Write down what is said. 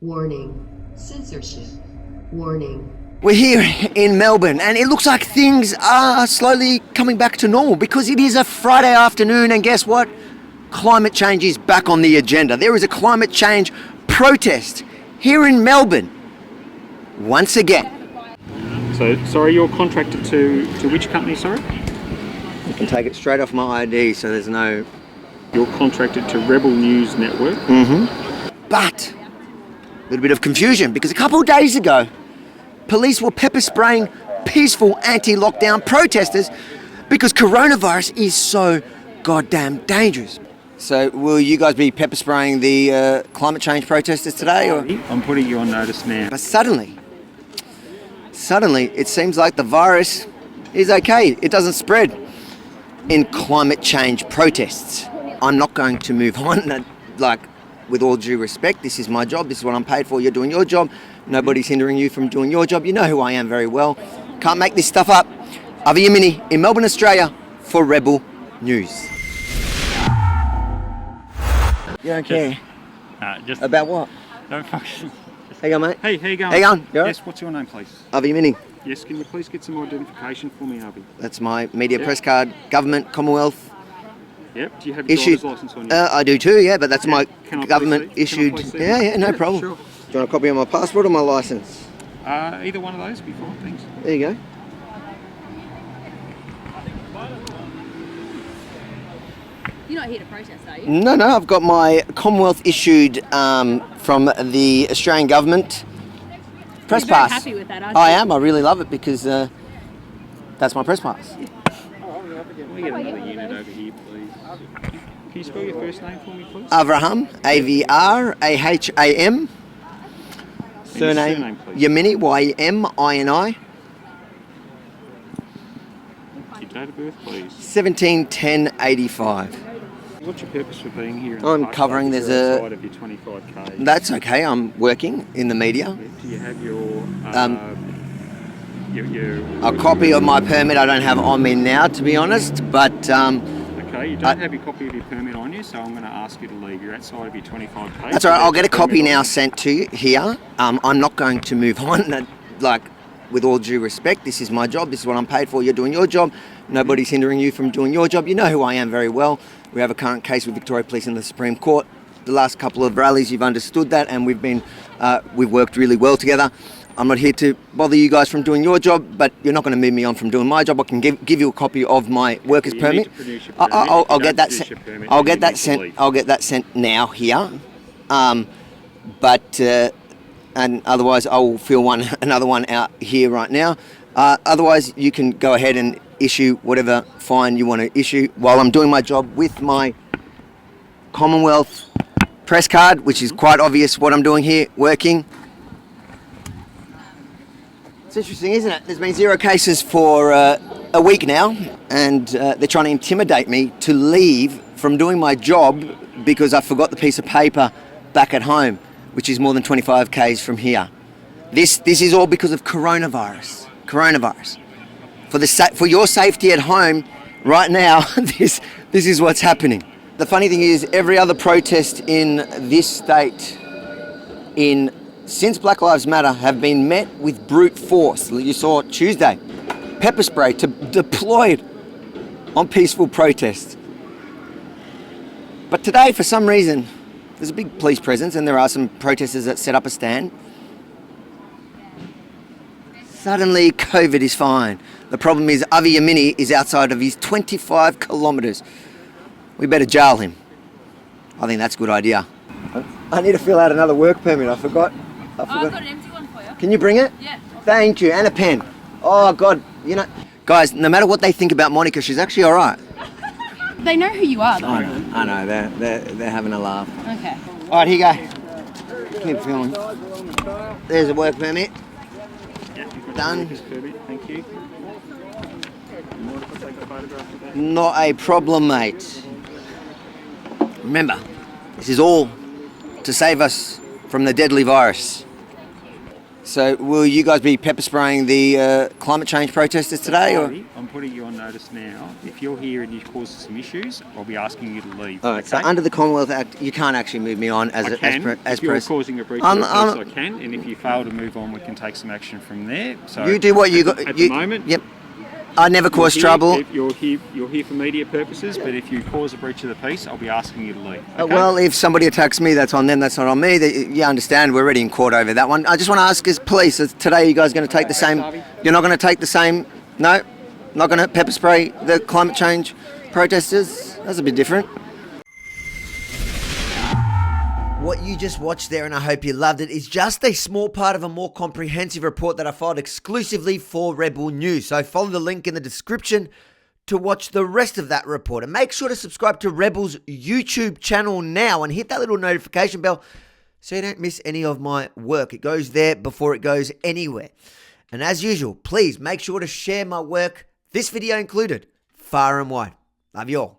Warning. Censorship. Warning. We're here in Melbourne and it looks like things are slowly coming back to normal because it is a Friday afternoon and guess what? Climate change is back on the agenda. There is a climate change protest here in Melbourne once again. So, sorry, you're contracted to which company, sorry? You can take it straight off my ID so there's no... You're contracted to Rebel News Network. But a little bit of confusion because a couple of days ago police were pepper spraying peaceful anti-lockdown protesters because coronavirus is so goddamn dangerous. So will you guys be pepper spraying the climate change protesters today? Or? I'm putting you on notice now. But suddenly it seems like the virus is okay. It doesn't spread in climate change protests. I'm not going to move on. Like, with all due respect, this is my job. This is what I'm paid for. You're doing your job. Nobody's hindering you from doing your job. You know who I am very well. Can't make this stuff up. Avi Yamini in Melbourne, Australia for Rebel News. You don't care? Just About what? don't fucking... How you going, mate? Hey, how you going? How you going? You all right? Yes, what's your name, please? Avi Yamini. Yes, can you please get some identification for me, Avi? That's my media press card. Government, Commonwealth. Yep, do you have your Issued. driver's licence on you? I do too, yeah, but that's my Can I please government see? Can I issued. please see? Yeah, no problem. Sure. Do you want a copy of my passport or my license? Either one of those before, thanks. There you go. You're not here to protest, are you? No, I've got my Commonwealth issued from the Australian government press You're very pass. happy with that, aren't you? I am. I really love it because that's my press pass. Can we get another unit over here, please? Can you spell your first name for me, please? Avraham, Avraham. Surname, please? Yamini, Yemini. Your date of birth, please. 17/10/85. What's your purpose for being here? I'm covering, there's a- outside of your 25k. That's okay. I'm working in the media. Do you have your A copy of my permit I don't have on me now, to be honest, but Okay, you don't have your copy of your permit on you, so I'm going to ask you to leave. You're outside of your 25k. that's all right. I'll get a copy now sent to you here. I'm not going to move on. Like, with all due respect, this is my job. This is what I'm paid for. You're doing your job. Nobody's hindering you from doing your job. You know who I am very well. We have a current case with Victoria Police in the Supreme Court. The last couple of rallies, you've understood that, and we've worked really well together. I'm not here to bother you guys from doing your job, but you're not going to move me on from doing my job. I can give you a copy of my workers You permit. need to produce your permit. I'll If you get don't that produce sent. your permit, I'll then get you that need to sent. leave. I'll get that sent now here. And otherwise I will fill another one out here right now. Otherwise, you can go ahead and issue whatever fine you want to issue while I'm doing my job with my Commonwealth press card, which is quite obvious what I'm doing here, working. It's interesting, isn't it? There's been 0 cases for a week now, and they're trying to intimidate me to leave from doing my job because I forgot the piece of paper back at home, which is more than 25 k's from here. This is all because of coronavirus. For your safety at home, right now, this is what's happening. The funny thing is, every other protest in this state, since Black Lives Matter, have been met with brute force. You saw Tuesday, pepper spray deployed on peaceful protests. But today, for some reason, there's a big police presence and there are some protesters that set up a stand. Suddenly, COVID is fine. The problem is Avi Yamini is outside of his 25 kilometres. We better jail him. I think that's a good idea. I need to fill out another work permit. I forgot. I've got an empty one for you. Can you bring it? Yeah. Thank you. And a pen. Oh, God. You know, guys, no matter what they think about Monica, she's actually all right. They know who you are, though. I know. They're having a laugh. Okay. All right, here you go. Keep filming. There's a work permit. Yeah, you've got Done. your workers permit, thank you. Mind if I take a photograph of that? Not a problem, mate. Remember, this is all to save us from the deadly virus. So will you guys be pepper spraying the climate change protesters today? Or? I'm putting you on notice now. If you're here and you cause some issues, I'll be asking you to leave. All right, so under the Commonwealth Act, you can't actually move me on as if you're causing a breach of the peace, I can, and if you fail to move on, we can take some action from there. So you do what you got. At the moment, yep. I never cause trouble. You're here for media purposes, but if you cause a breach of the peace, I'll be asking you to leave. Okay? Well, if somebody attacks me, that's on them, that's not on me. You understand, we're already in court over that one. I just want to ask is, police, today you guys going to take the same... You're not going to take the same... No? Not going to pepper spray the climate change protesters? That's a bit different. What you just watched there, and I hope you loved it, is just a small part of a more comprehensive report that I filed exclusively for Rebel News. So follow the link in the description to watch the rest of that report. And make sure to subscribe to Rebel's YouTube channel now and hit that little notification bell so you don't miss any of my work. It goes there before it goes anywhere. And as usual, please make sure to share my work, this video included, far and wide. Love you all.